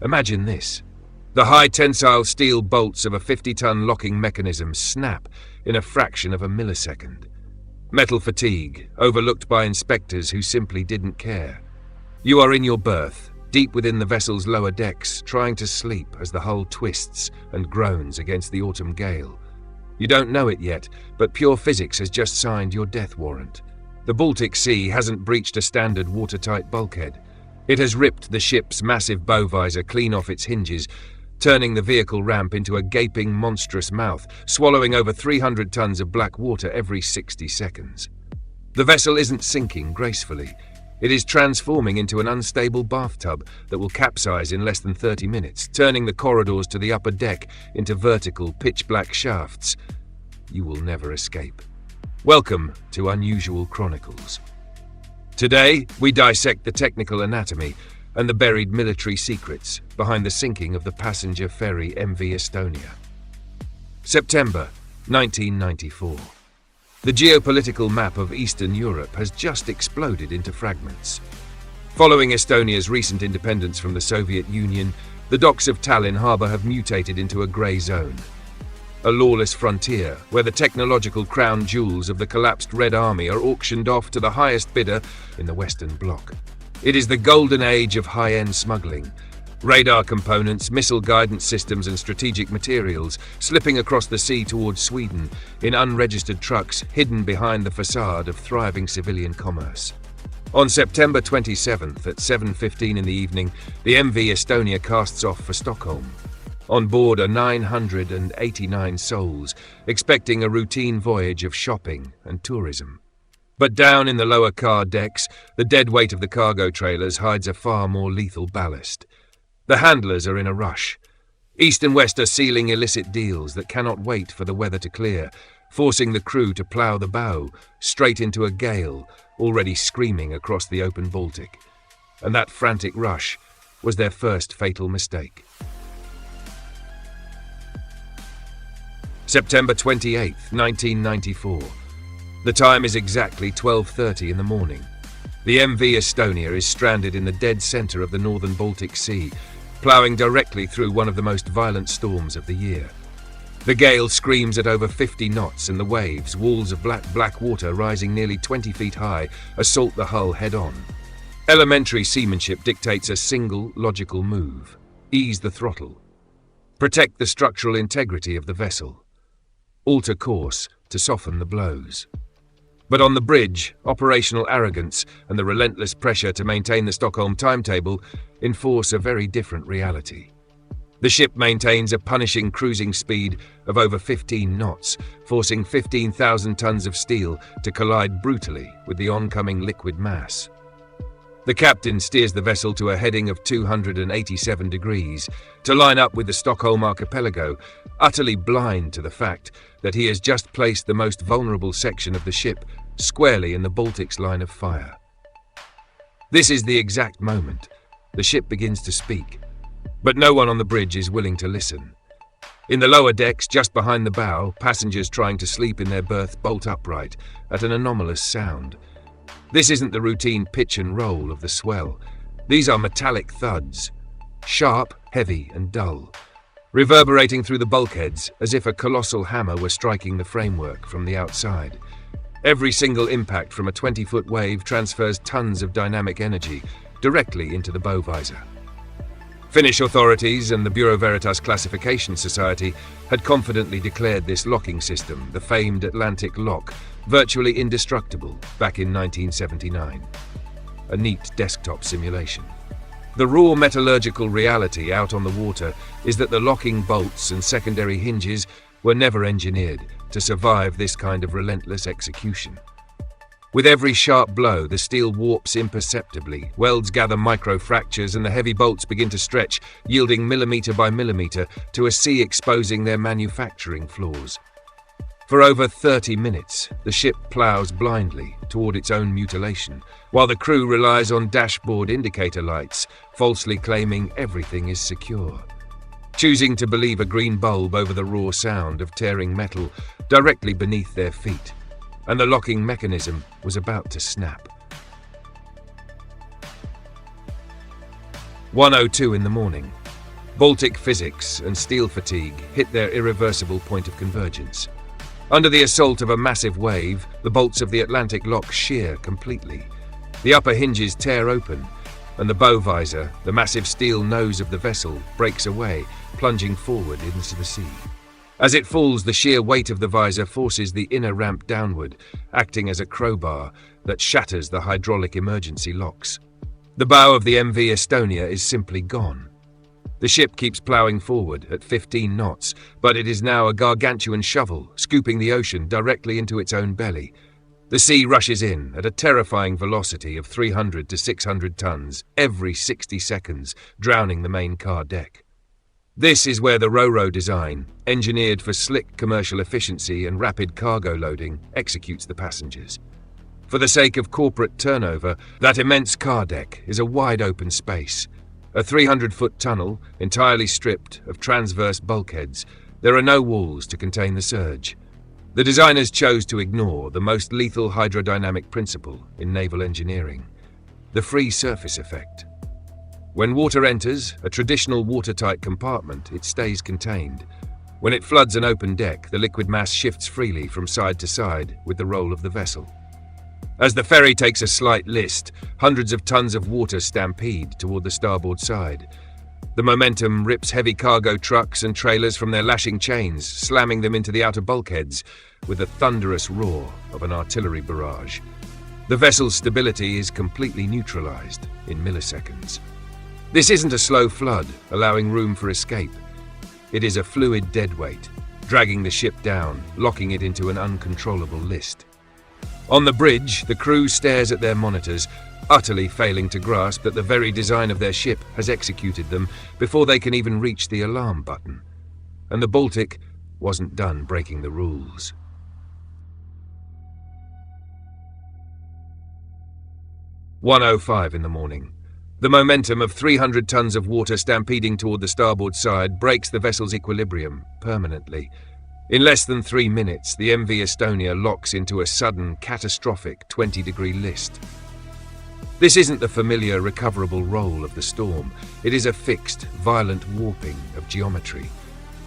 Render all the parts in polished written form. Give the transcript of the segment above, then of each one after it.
Imagine this. The high tensile steel bolts of a 50-ton locking mechanism snap in a fraction of a millisecond. Metal fatigue, overlooked by inspectors who simply didn't care. You are in your berth, deep within the vessel's lower decks, trying to sleep as the hull twists and groans against the autumn gale. You don't know it yet, but pure physics has just signed your death warrant. The Baltic Sea hasn't breached a standard watertight bulkhead. It has ripped the ship's massive bow visor clean off its hinges, turning the vehicle ramp into a gaping, monstrous mouth, swallowing over 300 tons of black water every 60 seconds. The vessel isn't sinking gracefully. It is transforming into an unstable bathtub that will capsize in less than 30 minutes, turning the corridors to the upper deck into vertical, pitch-black shafts. You will never escape. Welcome to Unusual Chronicles. Today, we dissect the technical anatomy and the buried military secrets behind the sinking of the passenger ferry MV Estonia. September 1994. The geopolitical map of Eastern Europe has just exploded into fragments. Following Estonia's recent independence from the Soviet Union, the docks of Tallinn harbour have mutated into a grey zone. A lawless frontier where the technological crown jewels of the collapsed Red Army are auctioned off to the highest bidder in the Western Bloc. It is the golden age of high-end smuggling. Radar components, missile guidance systems and strategic materials slipping across the sea towards Sweden in unregistered trucks hidden behind the facade of thriving civilian commerce. On September 27th at 7:15 in the evening, the MV Estonia casts off for Stockholm. On board are 989 souls, expecting a routine voyage of shopping and tourism. But down in the lower car decks, the dead weight of the cargo trailers hides a far more lethal ballast. The handlers are in a rush. East and West are sealing illicit deals that cannot wait for the weather to clear, forcing the crew to plough the bow straight into a gale already screaming across the open Baltic. And that frantic rush was their first fatal mistake. September 28th, 1994. The time is exactly 12:30 in the morning. The MV Estonia is stranded in the dead center of the northern Baltic Sea, ploughing directly through one of the most violent storms of the year. The gale screams at over 50 knots and the waves, walls of black water rising nearly 20 feet high, assault the hull head-on. Elementary seamanship dictates a single logical move: ease the throttle. Protect the structural integrity of the vessel. Alter course to soften the blows. But on the bridge, operational arrogance and the relentless pressure to maintain the Stockholm timetable enforce a very different reality. The ship maintains a punishing cruising speed of over 15 knots, forcing 15,000 tons of steel to collide brutally with the oncoming liquid mass. The captain steers the vessel to a heading of 287 degrees to line up with the Stockholm archipelago, utterly blind to the fact that he has just placed the most vulnerable section of the ship squarely in the Baltic's line of fire. This is the exact moment the ship begins to speak, but no one on the bridge is willing to listen. In the lower decks, just behind the bow, passengers trying to sleep in their berth bolt upright at an anomalous sound. This isn't the routine pitch and roll of the swell. These are metallic thuds, sharp, heavy and dull, reverberating through the bulkheads as if a colossal hammer were striking the framework from the outside. Every single impact from a 20-foot wave transfers tons of dynamic energy directly into the bow visor. Finnish authorities and the Bureau Veritas Classification Society had confidently declared this locking system, the famed Atlantic lock, virtually indestructible back in 1979. A neat desktop simulation. The raw metallurgical reality out on the water is that the locking bolts and secondary hinges were never engineered to survive this kind of relentless execution. With every sharp blow, the steel warps imperceptibly, welds gather micro-fractures, and the heavy bolts begin to stretch, yielding millimeter by millimeter to a sea exposing their manufacturing flaws. For over 30 minutes, the ship ploughs blindly toward its own mutilation, while the crew relies on dashboard indicator lights, falsely claiming everything is secure. Choosing to believe a green bulb over the raw sound of tearing metal directly beneath their feet. And the locking mechanism was about to snap. 1:02 in the morning. Baltic physics and steel fatigue hit their irreversible point of convergence. Under the assault of a massive wave, the bolts of the Atlantic lock shear completely. The upper hinges tear open, and the bow visor, the massive steel nose of the vessel, breaks away, plunging forward into the sea. As it falls, the sheer weight of the visor forces the inner ramp downward, acting as a crowbar that shatters the hydraulic emergency locks. The bow of the MV Estonia is simply gone. The ship keeps ploughing forward at 15 knots, but it is now a gargantuan shovel, scooping the ocean directly into its own belly. The sea rushes in at a terrifying velocity of 300 to 600 tons every 60 seconds, drowning the main car deck. This is where the Ro-Ro design, engineered for slick commercial efficiency and rapid cargo loading, executes the passengers. For the sake of corporate turnover, that immense car deck is a wide open space. A 300-foot tunnel, entirely stripped of transverse bulkheads. There are no walls to contain the surge. The designers chose to ignore the most lethal hydrodynamic principle in naval engineering, the free surface effect. When water enters a traditional watertight compartment, it stays contained. When it floods an open deck, the liquid mass shifts freely from side to side with the roll of the vessel. As the ferry takes a slight list, hundreds of tons of water stampede toward the starboard side. The momentum rips heavy cargo trucks and trailers from their lashing chains, slamming them into the outer bulkheads with the thunderous roar of an artillery barrage. The vessel's stability is completely neutralized in milliseconds. This isn't a slow flood, allowing room for escape. It is a fluid deadweight, dragging the ship down, locking it into an uncontrollable list. On the bridge, the crew stares at their monitors, utterly failing to grasp that the very design of their ship has executed them before they can even reach the alarm button. And the Baltic wasn't done breaking the rules. "1:05 in the morning. The momentum of 300 tons of water stampeding toward the starboard side breaks the vessel's equilibrium permanently. In less than 3 minutes, the MV Estonia locks into a sudden, catastrophic 20-degree list. This isn't the familiar, recoverable roll of the storm. It is a fixed, violent warping of geometry.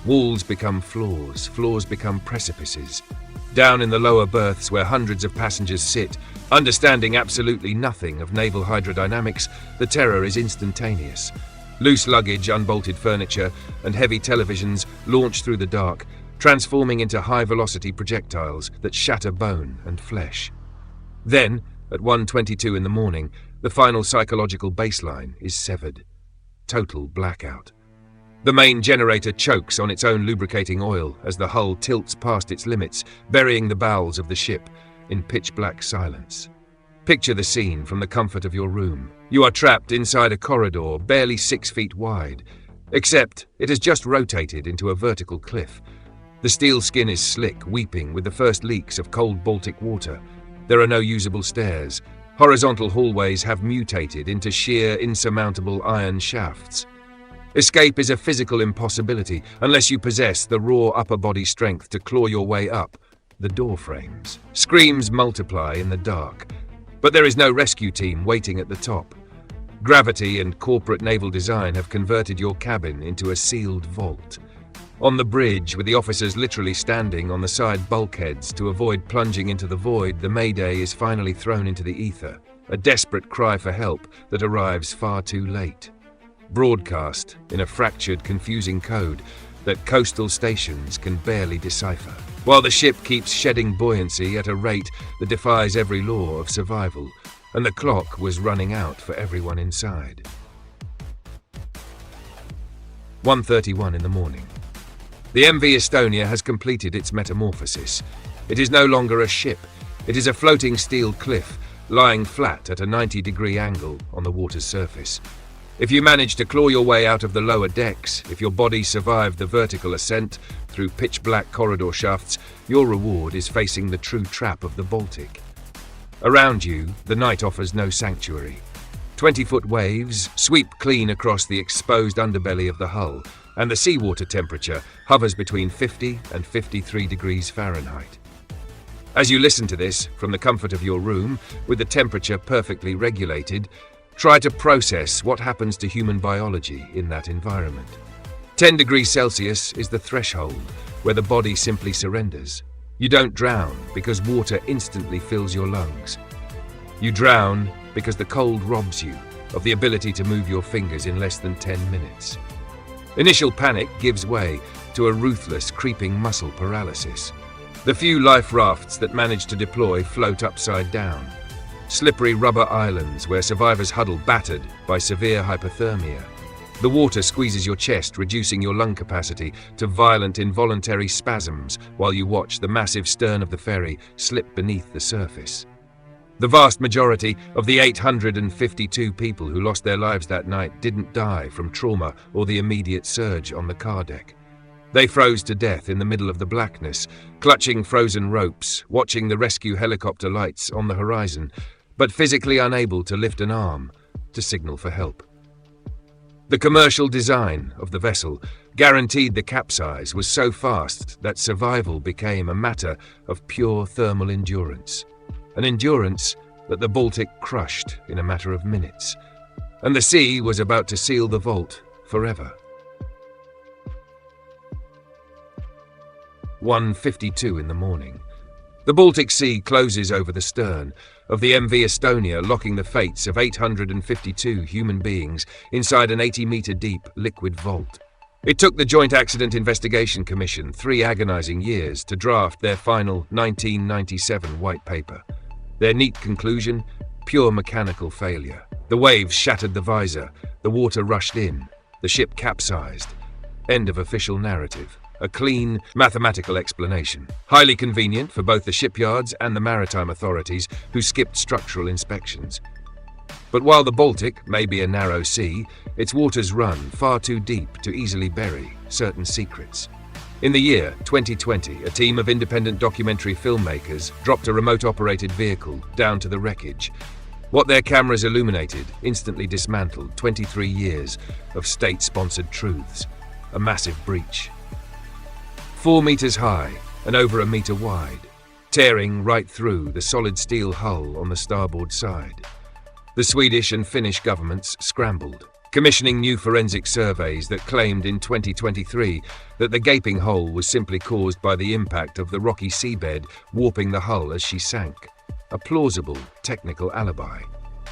Walls become floors, floors become precipices. Down in the lower berths where hundreds of passengers sit, understanding absolutely nothing of naval hydrodynamics, the terror is instantaneous. Loose luggage, unbolted furniture, and heavy televisions launch through the dark, transforming into high-velocity projectiles that shatter bone and flesh. Then, at 1:22 in the morning, the final psychological baseline is severed. Total blackout. The main generator chokes on its own lubricating oil as the hull tilts past its limits, burying the bowels of the ship in pitch-black silence. Picture the scene from the comfort of your room. You are trapped inside a corridor barely 6 feet wide, except it has just rotated into a vertical cliff. The steel skin is slick, weeping with the first leaks of cold Baltic water. There are no usable stairs. Horizontal hallways have mutated into sheer, insurmountable iron shafts. Escape is a physical impossibility unless you possess the raw upper body strength to claw your way up the door frames. Screams multiply in the dark, but there is no rescue team waiting at the top. Gravity and corporate naval design have converted your cabin into a sealed vault. On the bridge, with the officers literally standing on the side bulkheads to avoid plunging into the void, the mayday is finally thrown into the ether, a desperate cry for help that arrives far too late. Broadcast in a fractured, confusing code that coastal stations can barely decipher, while the ship keeps shedding buoyancy at a rate that defies every law of survival, and the clock was running out for everyone inside. 1:31 in the morning. The MV Estonia has completed its metamorphosis. It is no longer a ship. It is a floating steel cliff, lying flat at a 90-degree angle on the water's surface. If you manage to claw your way out of the lower decks, if your body survived the vertical ascent through pitch-black corridor shafts, your reward is facing the true trap of the Baltic. Around you, the night offers no sanctuary. 20-foot waves sweep clean across the exposed underbelly of the hull, and the seawater temperature hovers between 50 and 53 degrees Fahrenheit. As you listen to this from the comfort of your room, with the temperature perfectly regulated, try to process what happens to human biology in that environment. 10 degrees Celsius is the threshold where the body simply surrenders. You don't drown because water instantly fills your lungs. You drown because the cold robs you of the ability to move your fingers in less than 10 minutes. Initial panic gives way to a ruthless, creeping muscle paralysis. The few life rafts that manage to deploy float upside down. Slippery rubber islands where survivors huddle battered by severe hypothermia. The water squeezes your chest, reducing your lung capacity to violent involuntary spasms while you watch the massive stern of the ferry slip beneath the surface. The vast majority of the 852 people who lost their lives that night didn't die from trauma or the immediate surge on the car deck. They froze to death in the middle of the blackness, clutching frozen ropes, watching the rescue helicopter lights on the horizon, but physically unable to lift an arm to signal for help. The commercial design of the vessel guaranteed the capsize was so fast that survival became a matter of pure thermal endurance. An endurance that the Baltic crushed in a matter of minutes. And the sea was about to seal the vault forever. 1:52 in the morning. The Baltic Sea closes over the stern of the MV Estonia, locking the fates of 852 human beings inside an 80-meter deep liquid vault. It took the Joint Accident Investigation Commission 3 agonizing years to draft their final 1997 white paper. Their neat conclusion: pure mechanical failure. The waves shattered the visor, the water rushed in, the ship capsized. End of official narrative. A clean, mathematical explanation. Highly convenient for both the shipyards and the maritime authorities who skipped structural inspections. But while the Baltic may be a narrow sea, its waters run far too deep to easily bury certain secrets. In the year 2020, a team of independent documentary filmmakers dropped a remote-operated vehicle down to the wreckage. What their cameras illuminated instantly dismantled 23 years of state-sponsored truths. A massive breach. 4 meters high and over a meter wide, tearing right through the solid steel hull on the starboard side. The Swedish and Finnish governments scrambled, commissioning new forensic surveys that claimed in 2023 that the gaping hole was simply caused by the impact of the rocky seabed warping the hull as she sank. A plausible technical alibi.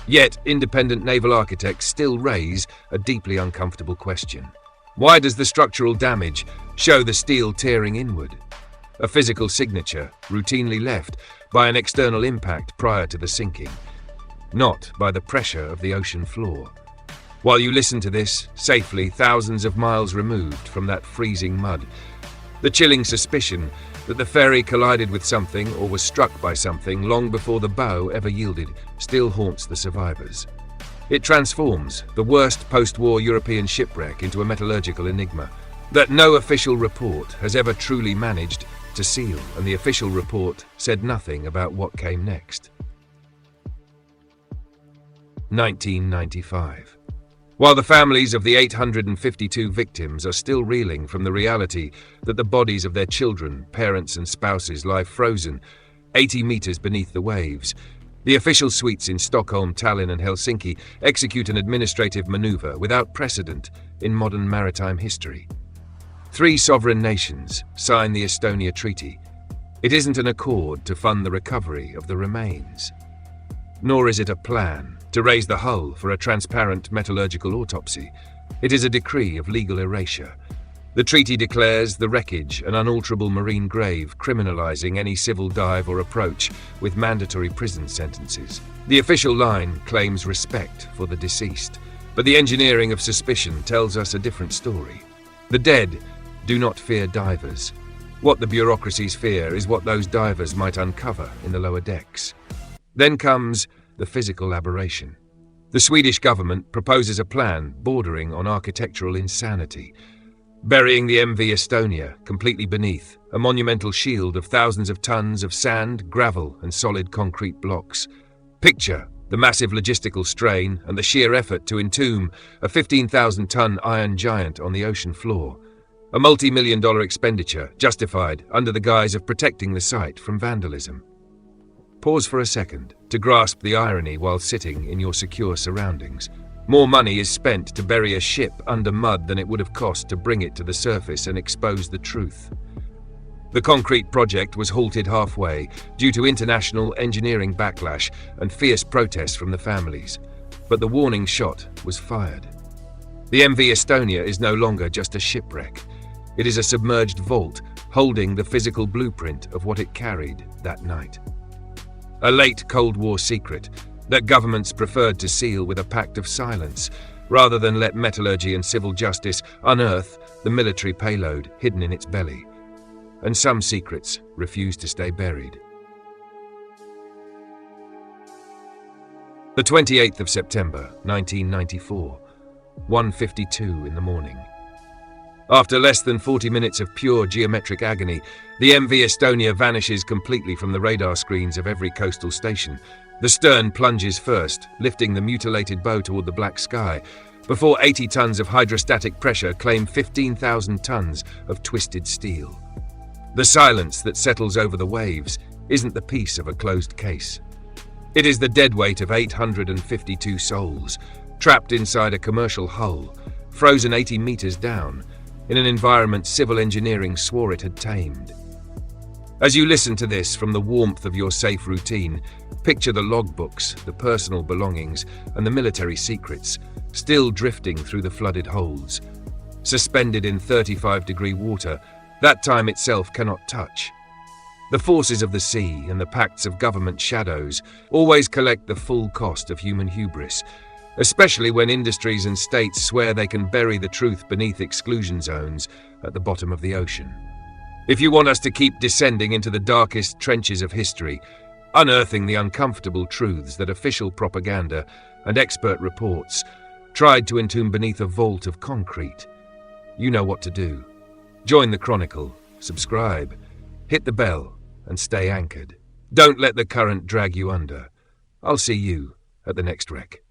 Yet independent naval architects still raise a deeply uncomfortable question. Why does the structural damage show the steel tearing inward? A physical signature routinely left by an external impact prior to the sinking, not by the pressure of the ocean floor. While you listen to this, safely thousands of miles removed from that freezing mud, the chilling suspicion that the ferry collided with something or was struck by something long before the bow ever yielded still haunts the survivors. It transforms the worst post-war European shipwreck into a metallurgical enigma that no official report has ever truly managed to seal, and the official report said nothing about what came next. 1995. While the families of the 852 victims are still reeling from the reality that the bodies of their children, parents and spouses lie frozen 80 meters beneath the waves, the official suites in Stockholm, Tallinn and Helsinki execute an administrative maneuver without precedent in modern maritime history. 3 sovereign nations sign the Estonia Treaty. It isn't an accord to fund the recovery of the remains. Nor is it a plan to raise the hull for a transparent metallurgical autopsy. It is a decree of legal erasure. The treaty declares the wreckage an unalterable marine grave, criminalizing any civil dive or approach with mandatory prison sentences. The official line claims respect for the deceased, but the engineering of suspicion tells us a different story. The dead do not fear divers. What the bureaucracies fear is what those divers might uncover in the lower decks. Then comes the physical aberration. The Swedish government proposes a plan bordering on architectural insanity, burying the MV Estonia completely beneath a monumental shield of thousands of tons of sand, gravel and solid concrete blocks. Picture the massive logistical strain and the sheer effort to entomb a 15,000-ton iron giant on the ocean floor. A multi-million-dollar expenditure justified under the guise of protecting the site from vandalism. Pause for a second to grasp the irony while sitting in your secure surroundings. More money is spent to bury a ship under mud than it would have cost to bring it to the surface and expose the truth. The concrete project was halted halfway due to international engineering backlash and fierce protests from the families, but the warning shot was fired. The MV Estonia is no longer just a shipwreck. It is a submerged vault holding the physical blueprint of what it carried that night. A late Cold War secret that governments preferred to seal with a pact of silence, rather than let metallurgy and civil justice unearth the military payload hidden in its belly. And some secrets refuse to stay buried. The 28th of September, 1994, 1:52 in the morning. After less than 40 minutes of pure geometric agony, the MV Estonia vanishes completely from the radar screens of every coastal station. The stern plunges first, lifting the mutilated bow toward the black sky, before 80 tons of hydrostatic pressure claim 15,000 tons of twisted steel. The silence that settles over the waves isn't the peace of a closed case. It is the dead weight of 852 souls, trapped inside a commercial hull, frozen 80 meters down, in an environment civil engineering swore it had tamed. As you listen to this from the warmth of your safe routine, picture the logbooks, the personal belongings, and the military secrets, still drifting through the flooded holds. Suspended in 35-degree water, that time itself cannot touch. The forces of the sea and the pacts of government shadows always collect the full cost of human hubris, especially when industries and states swear they can bury the truth beneath exclusion zones at the bottom of the ocean. If you want us to keep descending into the darkest trenches of history, unearthing the uncomfortable truths that official propaganda and expert reports tried to entomb beneath a vault of concrete, you know what to do. Join the Chronicle, subscribe, hit the bell, and stay anchored. Don't let the current drag you under. I'll see you at the next wreck.